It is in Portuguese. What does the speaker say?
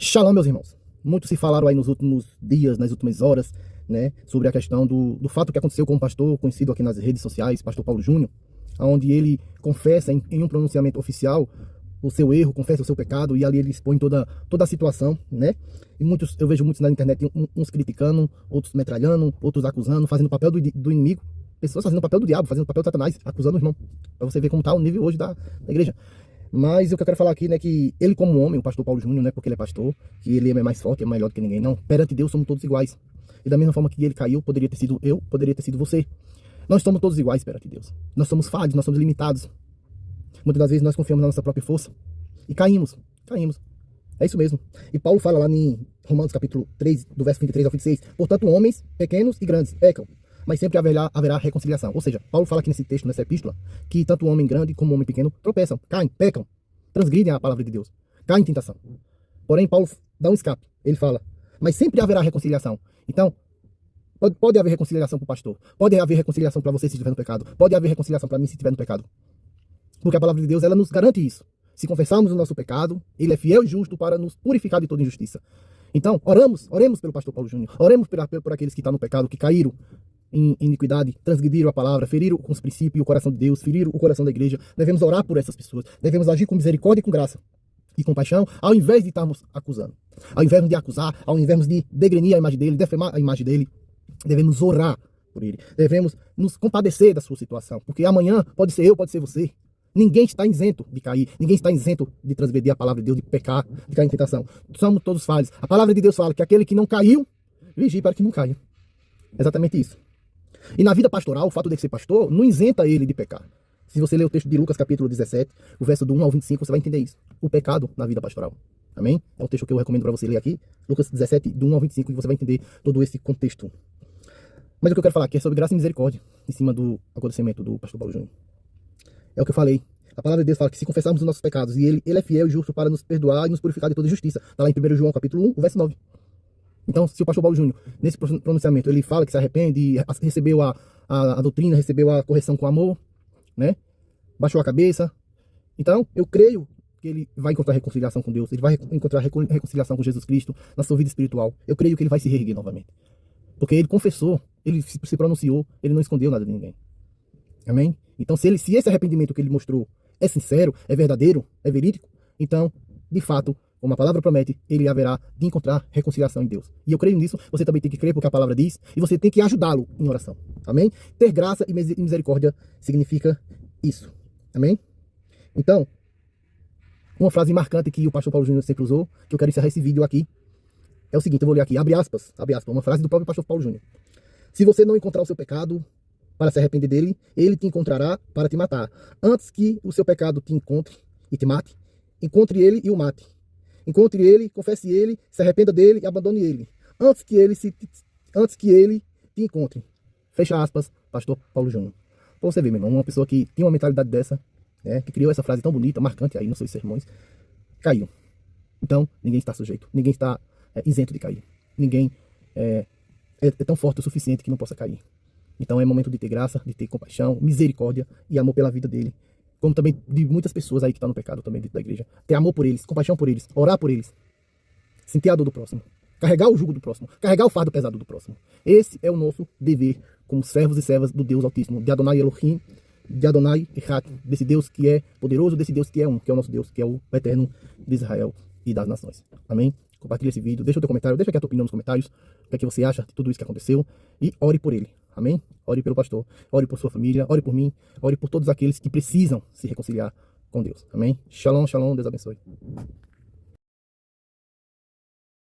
Shalom, meus irmãos. Muito se falaram aí nos últimos dias, nas últimas horas, né, sobre a questão do fato que aconteceu com um pastor conhecido aqui nas redes sociais, pastor Paulo Júnior, onde ele confessa em um pronunciamento oficial o seu erro, confessa o seu pecado, e ali ele expõe toda a situação, né? E eu vejo muitos na internet, uns criticando, outros metralhando, outros acusando, fazendo o papel do inimigo, pessoas fazendo o papel do diabo, fazendo o papel de Satanás, acusando o irmão, para você ver como está o nível hoje da igreja. Mas o que eu quero falar aqui, né, que ele como homem, o pastor Paulo Júnior, não é porque ele é pastor, que ele é mais forte, é melhor do que ninguém, não. Perante Deus somos todos iguais. E da mesma forma que ele caiu, poderia ter sido eu, poderia ter sido você. Nós somos todos iguais perante Deus. Nós somos falhos, nós somos limitados. Muitas das vezes nós confiamos na nossa própria força e caímos. É isso mesmo. E Paulo fala lá em Romanos capítulo 3, do verso 23 ao 26, portanto, homens pequenos e grandes pecam, mas sempre haverá reconciliação. Ou seja, Paulo fala aqui nesse texto, nessa epístola, que tanto o homem grande como o homem pequeno tropeçam, caem, pecam, transgridem a palavra de Deus, caem em tentação. Porém, Paulo dá um escape. Ele fala, mas sempre haverá reconciliação. Então, pode haver reconciliação para o pastor, pode haver reconciliação para você se estiver no pecado, pode haver reconciliação para mim se estiver no pecado. Porque a palavra de Deus, ela nos garante isso. Se confessarmos o nosso pecado, ele é fiel e justo para nos purificar de toda injustiça. Então, oremos pelo pastor Paulo Júnior, oremos por aqueles que estão no pecado, que caíram em iniquidade, transgrediram a palavra, feriram com os princípios e o coração de Deus, feriram o coração da igreja. Devemos orar por essas pessoas, devemos agir com misericórdia e com graça e compaixão, ao invés de estarmos acusando, ao invés de acusar, ao invés de degrenir a imagem dele, defamar a imagem dele. Devemos orar por ele, devemos nos compadecer da sua situação, porque amanhã pode ser eu, pode ser você. Ninguém está isento de cair, ninguém está isento de transgredir a palavra de Deus, de pecar, de cair em tentação. Somos todos falhos. A palavra de Deus fala que aquele que não caiu, vigie para que não caia. Exatamente isso. E na vida pastoral, o fato de ser pastor não isenta ele de pecar. Se você ler o texto de Lucas capítulo 17, o verso do 1 ao 25, você vai entender isso. O pecado na vida pastoral. Amém? É um texto que eu recomendo para você ler aqui. Lucas 17, do 1 ao 25, e você vai entender todo esse contexto. Mas o que eu quero falar aqui é sobre graça e misericórdia, em cima do acontecimento do pastor Paulo Júnior. É o que eu falei. A palavra de Deus fala que se confessarmos os nossos pecados, e ele é fiel e justo para nos perdoar e nos purificar de toda justiça. Está lá em 1 João capítulo 1, o verso 9. Então, se o pastor Paulo Júnior, nesse pronunciamento, ele fala que se arrepende, recebeu a doutrina, recebeu a correção com amor, né? Baixou a cabeça. Então, eu creio que ele vai encontrar reconciliação com Deus, ele vai encontrar reconciliação com Jesus Cristo na sua vida espiritual. Eu creio que ele vai se reerguer novamente. Porque ele confessou, ele se pronunciou, ele não escondeu nada de ninguém. Amém? Então, se esse arrependimento que ele mostrou é sincero, é verdadeiro, é verídico, então, de fato, como a palavra promete, ele haverá de encontrar reconciliação em Deus. E eu creio nisso, você também tem que crer porque a palavra diz, e você tem que ajudá-lo em oração. Amém? Ter graça e misericórdia significa isso. Amém? Então, uma frase marcante que o pastor Paulo Júnior sempre usou, que eu quero encerrar esse vídeo aqui, é o seguinte, eu vou ler aqui, abre aspas, uma frase do próprio pastor Paulo Júnior. Se você não encontrar o seu pecado para se arrepender dele, ele te encontrará para te matar. Antes que o seu pecado te encontre e te mate, encontre ele e o mate. Encontre ele, confesse ele, se arrependa dele e abandone ele. Antes que ele te encontre. Fecha aspas, pastor Paulo Júnior. Pra você ver, meu irmão, uma pessoa que tinha uma mentalidade dessa, né, que criou essa frase tão bonita, marcante aí nos seus sermões, caiu. Então, ninguém está sujeito, ninguém está isento de cair. Ninguém é tão forte o suficiente que não possa cair. Então é momento de ter graça, de ter compaixão, misericórdia e amor pela vida dele. Como também de muitas pessoas aí que estão no pecado também dentro da igreja. Ter amor por eles, compaixão por eles, orar por eles. Sentir a dor do próximo. Carregar o jugo do próximo. Carregar o fardo pesado do próximo. Esse é o nosso dever como servos e servas do Deus Altíssimo. De Adonai Elohim, de Adonai Echad. Desse Deus que é poderoso, desse Deus que é o nosso Deus, que é o eterno de Israel e das nações. Amém? Compartilhe esse vídeo, deixa o teu comentário, deixa aqui a tua opinião nos comentários, o que é que você acha de tudo isso que aconteceu, e ore por ele, amém? Ore pelo pastor, ore por sua família, ore por mim, ore por todos aqueles que precisam se reconciliar com Deus, amém? Shalom, shalom, Deus abençoe.